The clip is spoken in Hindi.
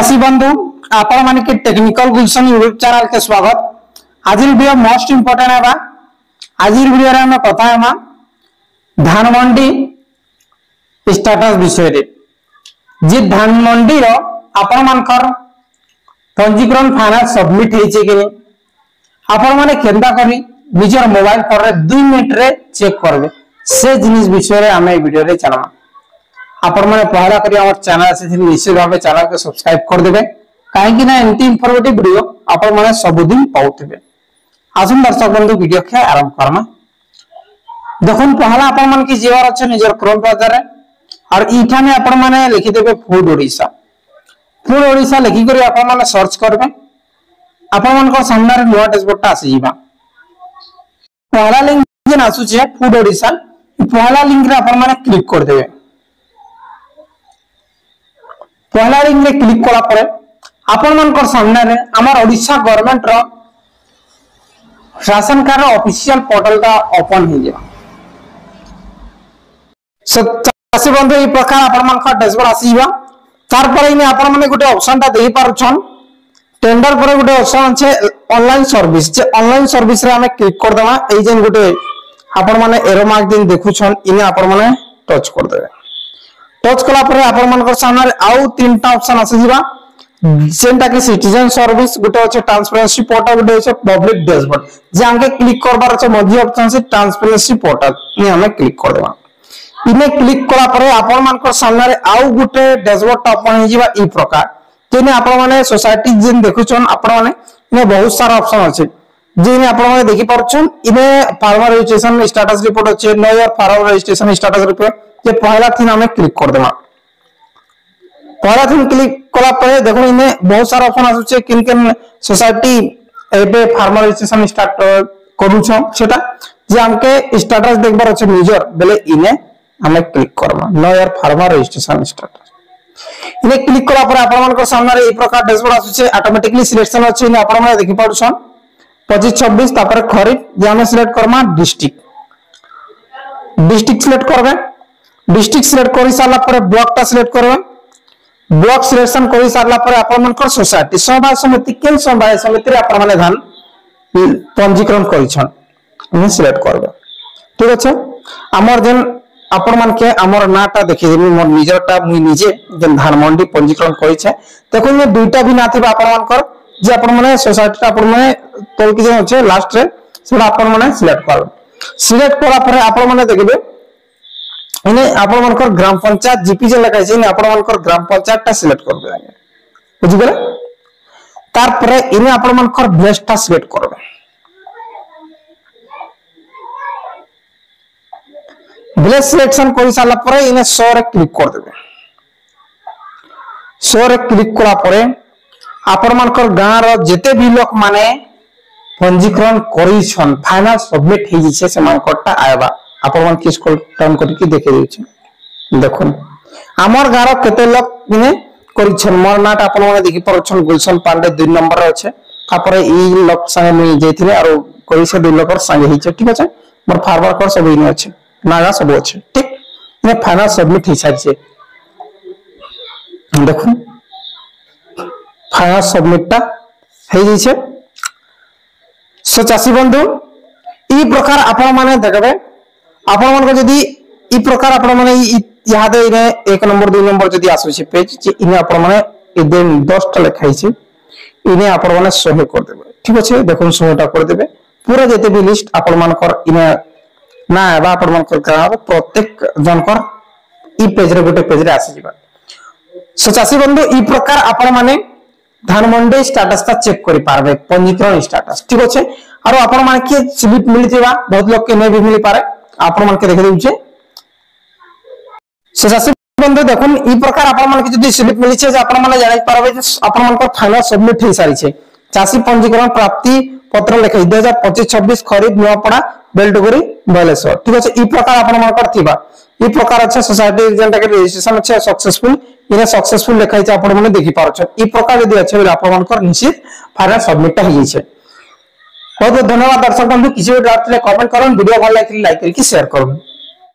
चाषी बंधु आपण माने के टेक्निकल गुलशन यूट्यूब चैनल के स्वागत। आज वीडियो मोस्ट इंपोर्टेंट है। आज वीडियो रे हम कथा हेमा धान मंडी स्टेटस विषय रे। जे धान मंडी रो आपण मानकर पंजीकरण फाइनेंस सबमिट हेचे कि आपण माने केंदा करी निजर मोबाइल फोन रे 2 मिनिट रे चेक करबे से जिनिस विषय रे हम ए वीडियो रे चलमा। आपण माने पहला करी हमर चैनल से निश्चित भाव चैनल को सब्सक्राइब कर देबे काहे कि ना एंटी इंफॉर्मेटिव वीडियो आपण माने सब दिन पाउतबे। आसुन दर्शक बंधु वीडियो के आरंभ करमा। देखन पहला आपण मन की जीवार अछि निजर क्रोम ब्राउजर रे और इठा में आपण माने लिखि देबे फूड ओडिसा। फूड ओडिसा लिखि करी आपण माने सर्च करबे। आपण मन को सामने रे नुवा डैशबोर्ड आसी जीवा। पहला लिंक जेन आसु छे फूड ओडिसा पहला लिंक रे आपण माने क्लिक कर देबे। पहला लिंक रे क्लिक कला परे आपण मनकर सामने रे हमर ओडिशा गवर्नमेंट रो राशन कार्ड ऑफिशियल पोर्टल का ओपन हो गया। चाषी बंधु ई प्रकार आपण मनकर डैशबोर्ड आसीबा। तार पर इने आपण माने गुटे ऑप्शन ता देई पारुछन टेंडर पर गुटे ऑप्शन छै ऑनलाइन सर्विस। जे ऑनलाइन सर्विस रे हमें क्लिक कर देबा। एई जेन गुटे आपण माने एरो मार्क दिन देखुछन इने आपण माने टच कर देबे। टच कला पर आपण मनकर सामने रे आउ तीनटा ऑप्शन आसी जीवा। जेनटा कि सिटीजन सर्विस गुटे अछि ट्रांसपेरेंसी पोर्टल गुटे अछि पब्लिक डैशबोर्ड। जे हमके क्लिक करबार अछि मध्य ऑप्शन से ट्रांसपेरेंसी पोर्टल नि हमें क्लिक कर देबा। इने क्लिक कला पर आपण मनकर सामने रे आउ गुटे डैशबोर्ड ओपन हो जीवा। ई प्रकार जेने आपण माने सोसाइटी जेन देखुछन आपण माने इने बहुत सारा ऑप्शन अछि जेने आपण माने देखि परछन। इने फार्मर रजिस्ट्रेशन स्टेटस रिपोर्ट अछि know your farmer registration status report जे पहला थी हमें क्लिक कर देबा। पहला थी क्लिक कला पर देखो इने बहुत सारा ऑप्शन आसुचे किन किन सोसाइटी एबे फार्मर रजिस्ट्रेशन स्टार्ट करूछ सेटा जे हमके स्टेटस देखबार अछि यूजर बेले इने हमें क्लिक करबा no your farmer registration status. इने क्लिक कला पर आपण मन को सामने रे ई प्रकार डैशबोर्ड आसुचे ऑटोमेटिकली सिलेक्शन अछि इने आपण मन देखि पाडुछन 25 26 तापर खरीफ जे हमें सिलेक्ट करमा डिस्ट्रिक्ट सिलेक्ट करबे। डिस्ट्रिक्ट सिलेक्ट कर सारा पर ब्लॉक टा सिलेक्ट करबे। ब्लॉक सिलेक्शन कर सारा पर आपण मनकर सोसाइटी समवाय समिति केन समवाय समिति रे आपण माने धान पंजीकरण करिछन इने सिलेक्ट करबे। ठीक अछि हमर जेन आपण मन के हमर नाटा देखि देबी मोर निजरटा मुई निजे जेन धान मंडी पंजीकरण करिछे देखो ये दुईटा भी ना थिबा आपण मनकर जे आपण माने सोसाइटी आपण माने तोल कि जे अछि लास्ट रे सेटा आपण माने सिलेक्ट करबे। सिलेक्ट करा पर आपण माने देखबे इने आपण मनकर ग्राम पंचायत जीपी जे लगाइ छै इने आपण मनकर ग्राम पंचायत टा सिलेक्ट करबे आगे बुझि गेले। तार पर इने आपण मनकर विलेज टा सिलेक्ट करबे। विलेज सिलेक्शन कर साला पर इने 100 रे क्लिक कर देबे। 100 रे क्लिक करा पर आपण मनकर गां रो जेते भी लोक माने पंजीकरण करि छन फाइनल सबमिट हे जे से मानकटा आएबा आपण मन किस को टर्न करके देखे दै छै। देखन हमर गारो केते लोक इने करि छन मोर नाट आपण मन देखि परछन गुलशन पांडे 2 नंबर रे छै। तापर ई लोक संगे मिल जेथिले आरो कोइ से 2 लोकर संगे हि छै। ठीक अछि मोर फार्मर को सब इने अछि नागा सब अछि। ठीक इने फाइनल सबमिट हे छै। देखन फाइनल सबमिट ता हे जे छै। सो चासी बंधु ई प्रकार आपण माने देखबे आपण मन को जदी ई प्रकार आपण माने यहाँ दे इने 1 नंबर 2 नंबर जदी आसु छै पेज जे इने आपण माने एदे 10 टा लिखाइ छै इने आपण माने 100 कर देबे। ठीक अछि देखो 100 टा कर देबे। पूरा जते भी लिस्ट आपण मन कर इने ना एबा आपण मन कर कराबे प्रत्येक जनकर ई पेज रे गोटे पेज रे आसी जिबा। सो चासी बंधु ई प्रकार आपण माने धान मंडी स्टेटस ता चेक करि पारबे पंजीकरण स्टेटस। ठीक अछि आरो आपण मान के स्लिप मिलि जेबा बहुत लोग के नै भी मिलि पारे आपण मन के देख देउ छै। सचासी बंधु देखन ई प्रकार आपण मन के जदी स्लिप मिलि छै जे आपण मन जानि पारबे जे आपण मन को फाइनल सबमिट हे सारी छै। चासी पंजीकरण प्राप्ति पत्र लेखै 2025 26 खरीफ नुआपड़ा बेलडुगरी बालेश्वर। ठीक अछि ई प्रकार आपण मन कर थिबा ई प्रकार अच्छा सोसाइटी जेंटा के रजिस्ट्रेशन छै सक्सेसफुल इने सक्सेसफुल लेखाइ छै आपण मन देखि पारछ। ई प्रकार यदि अछि आपण मन कर निश्चित फाइनल सबमिट हे छै। बहुत बहुत धन्यवाद दर्शक बंधु किसी भी डाउट ले कमेंट करन वीडियो भल लाइक करके शेयर करन।